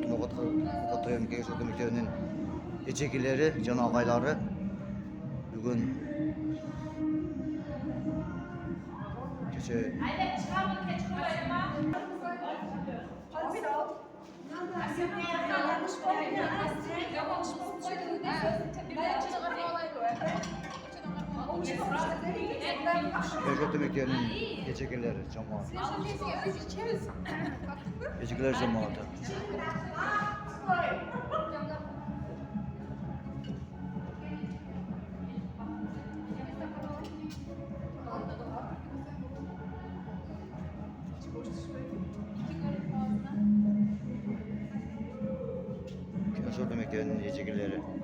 Ноокат району Кенеш орто мектебинин эжкелери жана агайлары бүгүн кече орто мектебинин эжкелери жамааты. Эжкелер жамааты. Keniş orto mektebi'nin ežkелери.